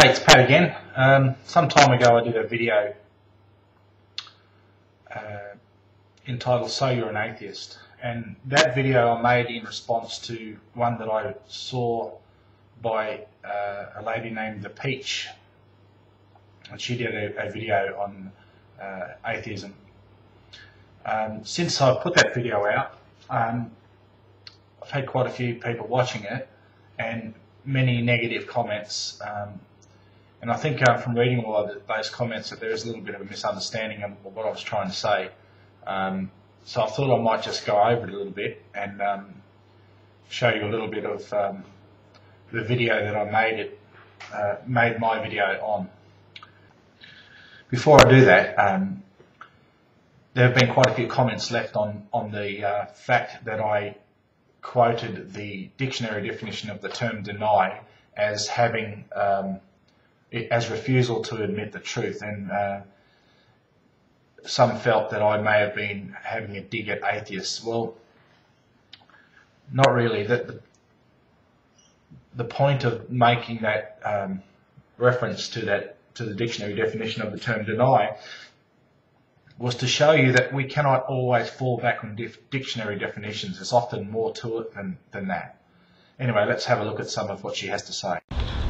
Hey, it's Pat again. Some time ago I did a video entitled So You're an Atheist, and that video I made in response to one that I saw by a lady named The Peach, and she did a video on atheism. Since I've put that video out, I've had quite a few people watching it and many negative comments. And I think from reading all of those comments that there is a little bit of a misunderstanding of what I was trying to say. So I thought I might just go over it a little bit and show you a little bit of the video that I made my video on. Before I do that, there have been quite a few comments left on the fact that I quoted the dictionary definition of the term deny as having as refusal to admit the truth, and some felt that I may have been having a dig at atheists. Well, not really. The point of making that reference to the dictionary definition of the term deny was to show you that we cannot always fall back on dictionary definitions. There's often more to it than that. Anyway, let's have a look at some of what she has to say.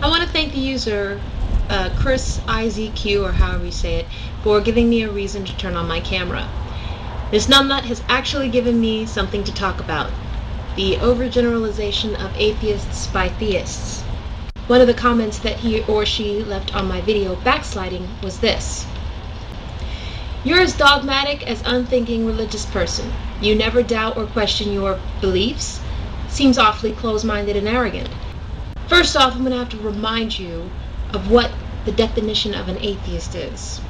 I want to thank the user xxxThePeach, or however you say it, for giving me a reason to turn on my camera. This numbnut has actually given me something to talk about: the overgeneralization of atheists by theists. One of the comments that he or she left on my video backsliding was this: "You're as dogmatic as unthinking religious person. You never doubt or question your beliefs. Seems awfully close-minded and arrogant." First off, I'm going to have to remind you of what the definition of an atheist is,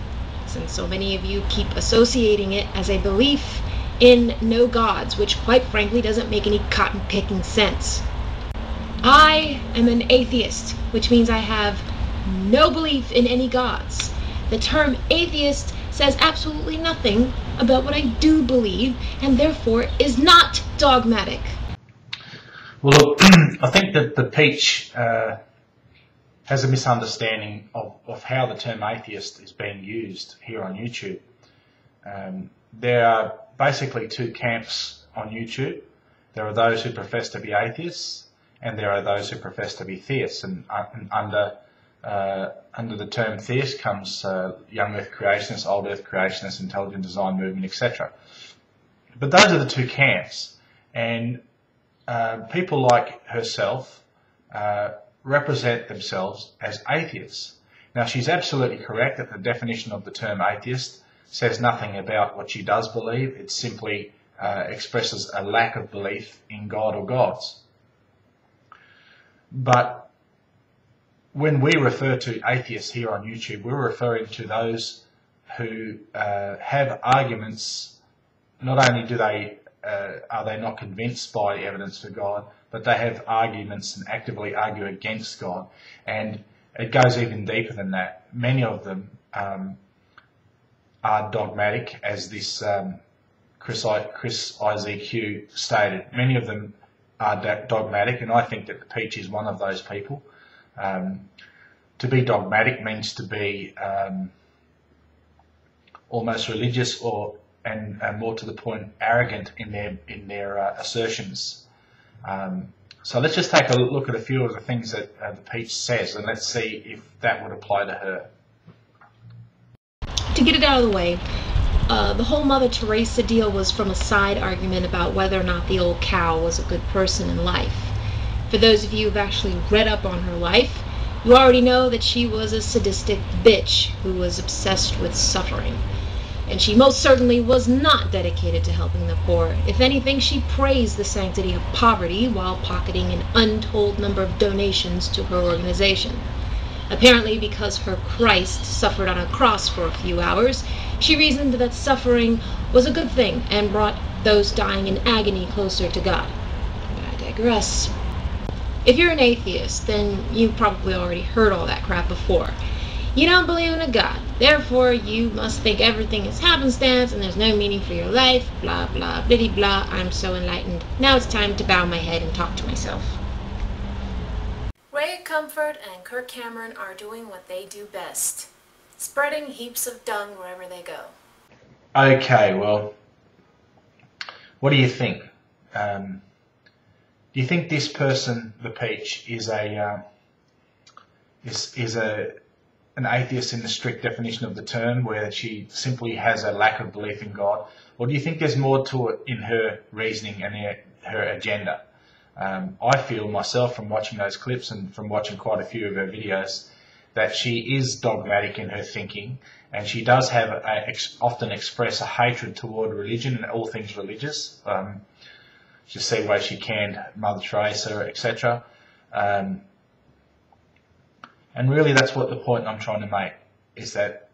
since so many of you keep associating it as a belief in no gods, which quite frankly doesn't make any cotton-picking sense. I am an atheist, which means I have no belief in any gods. The term atheist says absolutely nothing about what I do believe, and therefore is not dogmatic. Well, look, I think that the Peach has a misunderstanding of how the term atheist is being used here on YouTube. There are basically two camps on YouTube. There are those who profess to be atheists, and there are those who profess to be theists. And under the term theist comes young earth creationists, old earth creationists, intelligent design movement, etc. But those are the two camps, and people like herself represent themselves as atheists. Now, she's absolutely correct that the definition of the term atheist says nothing about what she does believe. It simply expresses a lack of belief in God or gods. But when we refer to atheists here on YouTube, we're referring to those who have arguments. Not only do they are they not convinced by evidence for God, but they have arguments and actively argue against God. And it goes even deeper than that. Many of them are dogmatic, as this xxXThePeach stated. Many of them are dogmatic, and I think that the Peach is one of those people. To be dogmatic means to be almost religious, and more to the point, arrogant in their assertions. So let's just take a look at a few of the things that the Peach says, and let's see if that would apply to her. To get it out of the way, the whole Mother Teresa deal was from a side argument about whether or not the old cow was a good person in life. For those of you who've actually read up on her life, you already know that she was a sadistic bitch who was obsessed with suffering. And she most certainly was not dedicated to helping the poor. If anything, she praised the sanctity of poverty while pocketing an untold number of donations to her organization. Apparently, because her Christ suffered on a cross for a few hours, she reasoned that suffering was a good thing and brought those dying in agony closer to God. But I digress. If you're an atheist, then you've probably already heard all that crap before. You don't believe in a God, therefore you must think everything is happenstance and there's no meaning for your life, blah blah blitty blah. I'm so enlightened. Now it's time to bow my head and talk to myself. Ray Comfort and Kirk Cameron are doing what they do best, spreading heaps of dung wherever they go. Okay, well, what do you think? Do you think this person, the Peach, is an atheist in the strict definition of the term, where she simply has a lack of belief in God, or do you think there's more to it in her reasoning and her agenda? I feel myself, from watching those clips and from watching quite a few of her videos, that she is dogmatic in her thinking, and she does have often express a hatred toward religion and all things religious. Just see why she canned Mother Teresa, etc. And really, that's what the point I'm trying to make, is that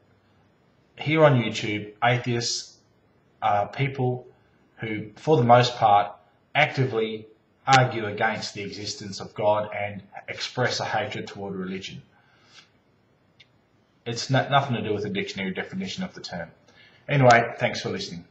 here on YouTube, atheists are people who, for the most part, actively argue against the existence of God and express a hatred toward religion. It's nothing to do with the dictionary definition of the term. Anyway, thanks for listening.